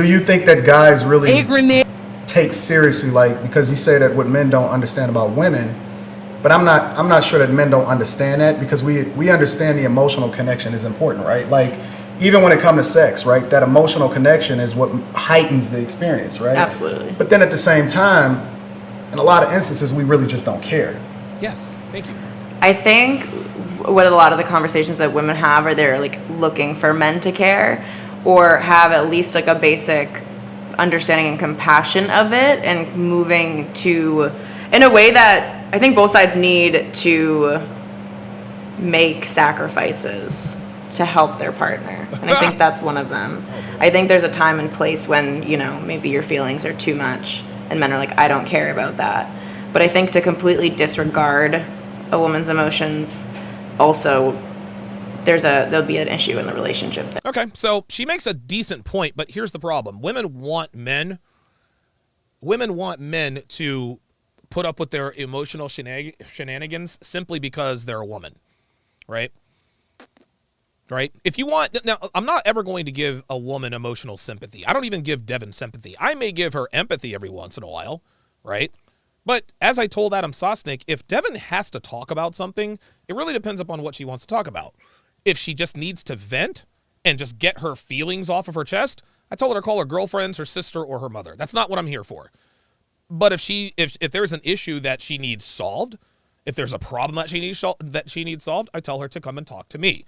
Do you think that guys really take seriously, like, because you say that what men don't understand about women, but I'm not sure that men don't understand that, because we understand the emotional connection is important, right? Like, even when it comes to sex, right, that emotional connection is what heightens the experience, right? Absolutely. But then at the same time, in a lot of instances, we really just don't care. Yes, thank you. I think what a lot of the conversations that women have are they're like looking for men to care or have at least like a basic understanding and compassion of it, and moving to in a way that I think both sides need to make sacrifices to help their partner. And I think that's one of them. I think there's a time and place when, you know, maybe your feelings are too much and men are like, I don't care about that. But I think to completely disregard a woman's emotions, also there'll be an issue in the relationship there. Okay, so she makes a decent point, but here's the problem. Women want men to put up with their emotional shenanigans simply because they're a woman, right? Right? If you want, now, I'm not ever going to give a woman emotional sympathy. I don't even give Devin sympathy. I may give her empathy every once in a while, right? But as I told Adam Sosnick, if Devin has to talk about something, it really depends upon what she wants to talk about. If she just needs to vent and just get her feelings off of her chest, I told her to call her girlfriends, her sister, or her mother. That's not what I'm here for. But if there's an issue that she needs solved, if there's a problem that she needs solved, I tell her to come and talk to me.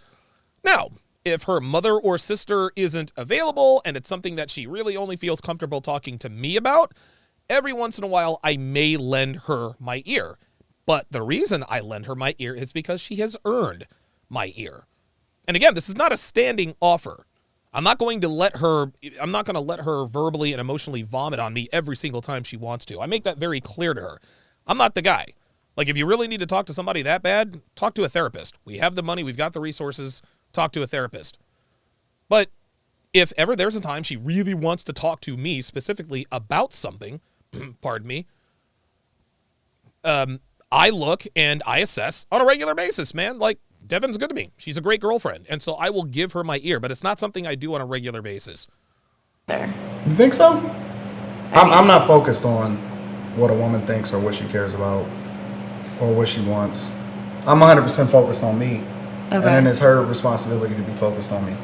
Now, if her mother or sister isn't available and it's something that she really only feels comfortable talking to me about, every once in a while I may lend her my ear. But the reason I lend her my ear is because she has earned my ear. And again, this is not a standing offer. I'm not going to let her verbally and emotionally vomit on me every single time she wants to. I make that very clear to her. I'm not the guy. Like, if you really need to talk to somebody that bad, talk to a therapist. We have the money, we've got the resources, talk to a therapist. But if ever there's a time she really wants to talk to me specifically about something, pardon me, I look and I assess on a regular basis, man. Like, Devin's good to me. She's a great girlfriend. And so I will give her my ear, but it's not something I do on a regular basis. There. You think so? I'm not focused on what a woman thinks or what she cares about or what she wants. I'm 100% focused on me. Okay. And then it's her responsibility to be focused on me.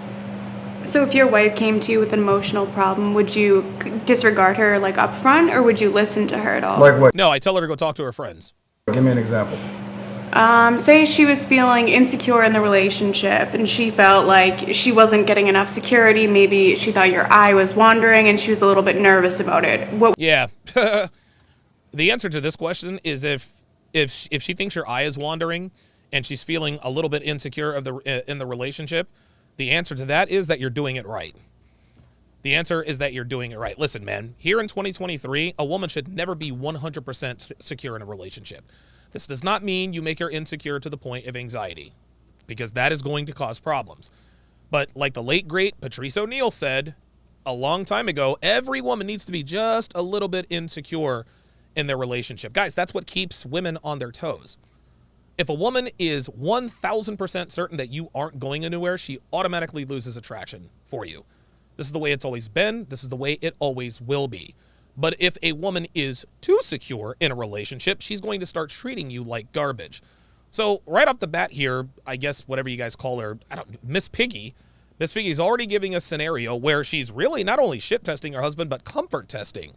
So if your wife came to you with an emotional problem, would you disregard her like up front, or would you listen to her at all? Like what? No, I tell her to go talk to her friends. Give me an example. Say she was feeling insecure in the relationship and she felt like she wasn't getting enough security. Maybe she thought your eye was wandering and she was a little bit nervous about it. Yeah. The answer to this question is if she thinks your eye is wandering and she's feeling a little bit insecure in the relationship, the answer to that is that you're doing it right. The answer is that you're doing it right. Listen, man, here in 2023, a woman should never be 100% secure in a relationship. This does not mean you make her insecure to the point of anxiety, because that is going to cause problems. But like the late, great Patrice O'Neal said a long time ago, every woman needs to be just a little bit insecure in their relationship. Guys, that's what keeps women on their toes. If a woman is 1,000% certain that you aren't going anywhere, she automatically loses attraction for you. This is the way it's always been. This is the way it always will be. But if a woman is too secure in a relationship, she's going to start treating you like garbage. So right off the bat here, I guess whatever you guys call her, Miss Piggy. Miss Piggy's already giving a scenario where she's really not only shit testing her husband, but comfort testing.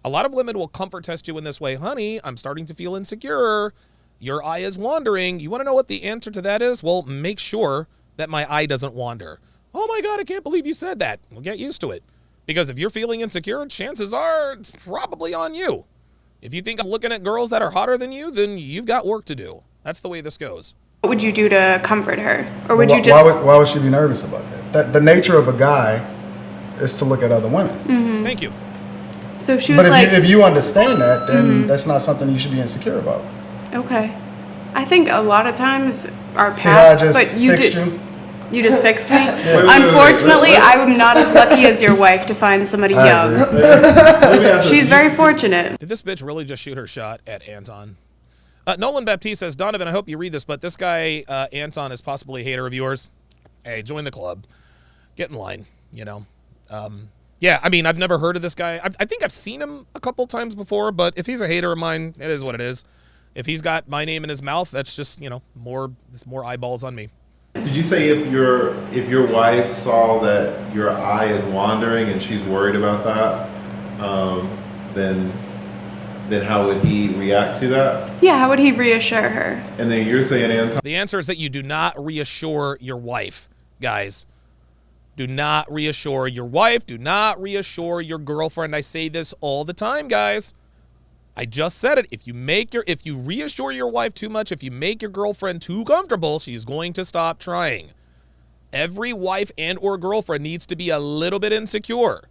A lot of women will comfort test you in this way. Honey, I'm starting to feel insecure. Your eye is wandering. You want to know what the answer to that is? Well, make sure that my eye doesn't wander. Oh my God, I can't believe you said that. Well, get used to it. Because if you're feeling insecure, chances are it's probably on you. If you think I'm looking at girls that are hotter than you, then you've got work to do. That's the way this goes. What would you do to comfort her? Or would you just... Why would she be nervous about that? The nature of a guy is to look at other women. Mm-hmm. Thank you. So if she was if you understand that, then that's not something you should be insecure about. Okay. I think a lot of times our past... See how I just but you fixed did, you? You just fixed me? Unfortunately, I'm not as lucky as your wife to find somebody young. She's very fortunate. Did this bitch really just shoot her shot at Anton? Nolan Baptiste says, Donovan, I hope you read this, but this guy, Anton, is possibly a hater of yours. Hey, join the club. Get in line, you know. Yeah, I mean, I've never heard of this guy. I think I've seen him a couple times before, but if he's a hater of mine, it is what it is. If he's got my name in his mouth, that's just, more eyeballs on me. Did you say if your wife saw that your eye is wandering and she's worried about that, then how would he react to that? Yeah, how would he reassure her? And then you're saying, Anton, The answer is that you do not reassure your wife, guys. Do not reassure your wife. Do not reassure your girlfriend. I say this all the time, guys. I just said it. If you reassure your wife too much, if you make your girlfriend too comfortable, she's going to stop trying. Every wife and or girlfriend needs to be a little bit insecure.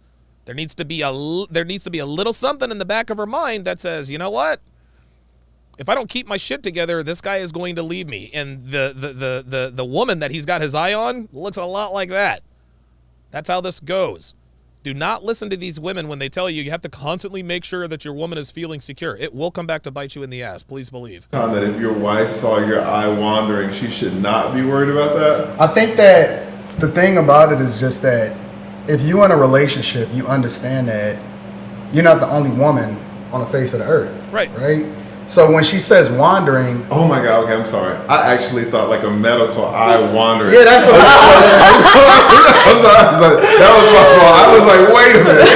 There needs to be a little something in the back of her mind that says, you know what? If I don't keep my shit together, this guy is going to leave me. And the woman that he's got his eye on looks a lot like that. That's how this goes. Do not listen to these women when they tell you have to constantly make sure that your woman is feeling secure. It will come back to bite you in the ass. Please believe. that if your wife saw your eye wandering, she should not be worried about that? I think that the thing about it is just that if you're in a relationship, you understand that you're not the only woman on the face of the earth. Right. Right? So when she says wandering, Oh my God, okay, I'm sorry. I actually thought like a medical eye wandering. yeah, that's what I'm sorry. That was my fault. I was like, wait a minute.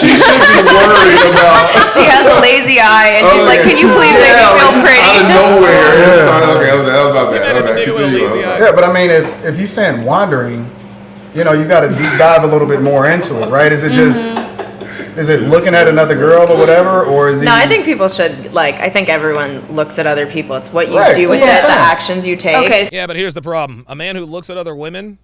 She should be worried about. She has a lazy eye, and she's like, "Can you please make me feel pretty?" Out of nowhere. Yeah. Okay, that was my bad. Imagine a Okay, nigga with a continue. lazy eye. Yeah, but I mean, if you're saying wandering, you got to deep dive a little bit more into it, right? Is it just, is it looking at another girl or whatever, or is he? No, I think people should, I think everyone looks at other people. It's what you Right, do with that's it, what the I'm saying. actions you take. Okay, Yeah, but here's the problem. A man who looks at other women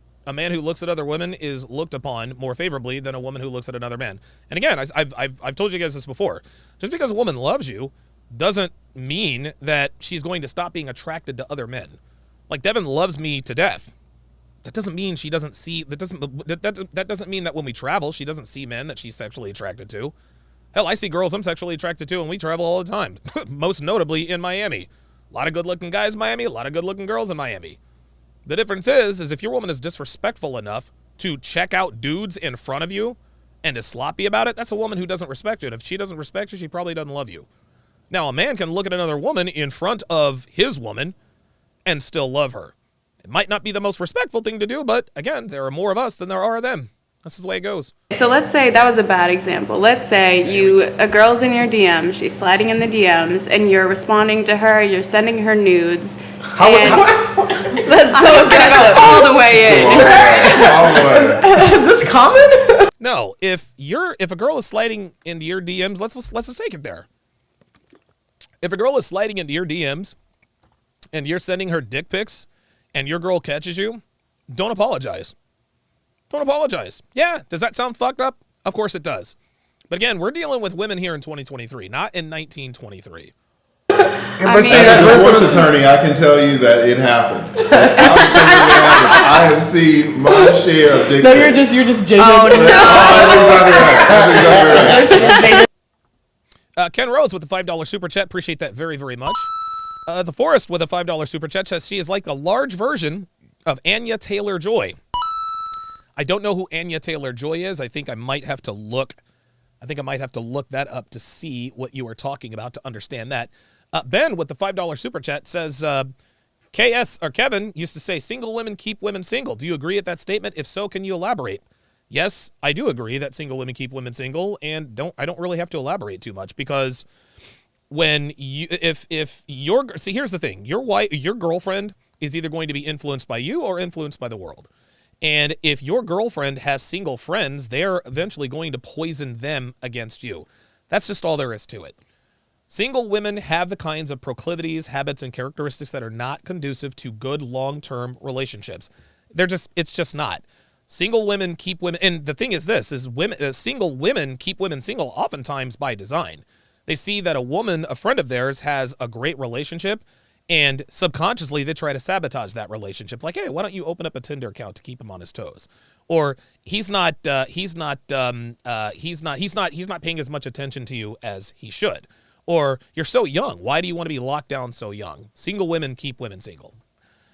is looked upon more favorably than a woman who looks at another man. And again, I've told you guys this before. Just because a woman loves you doesn't mean that she's going to stop being attracted to other men. Like Devin loves me to death. That doesn't mean she doesn't see. That doesn't mean that when we travel, she doesn't see men that she's sexually attracted to. Hell, I see girls I'm sexually attracted to, and we travel all the time. Most notably in Miami. A lot of good-looking guys in Miami, a lot of good-looking girls in Miami. The difference is if your woman is disrespectful enough to check out dudes in front of you and is sloppy about it, that's a woman who doesn't respect you. And if she doesn't respect you, she probably doesn't love you. Now, a man can look at another woman in front of his woman and still love her. It might not be the most respectful thing to do, but again, there are more of us than there are of them. That's the way it goes. so let's say that was a bad example. Let's say a girl's in your DM, she's sliding in the DMs, and you're responding to her, you're sending her nudes. That's so aggressive. All the way in. All the way. Is this common? No, if a girl is sliding into your DMs, let's just take it there. If a girl is sliding into your DMs and you're sending her dick pics and your girl catches you, don't apologize. Don't apologize. Yeah, does that sound fucked up? Of course it does. But again, we're dealing with women here in 2023, not in 1923. But I see, mean- As a that's what divorce I'm- attorney, I can tell you that it happens. That absolutely happens. I have seen my share of dick No, pics. you're just JJ. Oh, no. That's exactly right. Ken Rhodes with the $5 super chat. Appreciate that very, very much. The Forest with a $5 super chat says she is like a large version of Anya Taylor-Joy. I don't know who Anya Taylor-Joy is. I think I might have to look that up to see what you are talking about to understand that. Ben with the $5 super chat says, Kevin used to say, single women keep women single. Do you agree with that statement? If so, can you elaborate? Yes, I do agree that single women keep women single, and I don't really have to elaborate too much, because when you, if your, see, here's the thing, your girlfriend is either going to be influenced by you or influenced by the world. And if your girlfriend has single friends, they're eventually going to poison them against you. That's just all there is to it. Single women have the kinds of proclivities, habits, and characteristics that are not conducive to good long-term relationships. It's just not. Single women keep women, and the thing is this, is single women keep women single oftentimes by design. They see that a friend of theirs has a great relationship, and subconsciously they try to sabotage that relationship. Like, hey, why don't you open up a Tinder account to keep him on his toes? Or he's not paying as much attention to you as he should. Or you're so young. Why do you want to be locked down so young? Single women keep women single.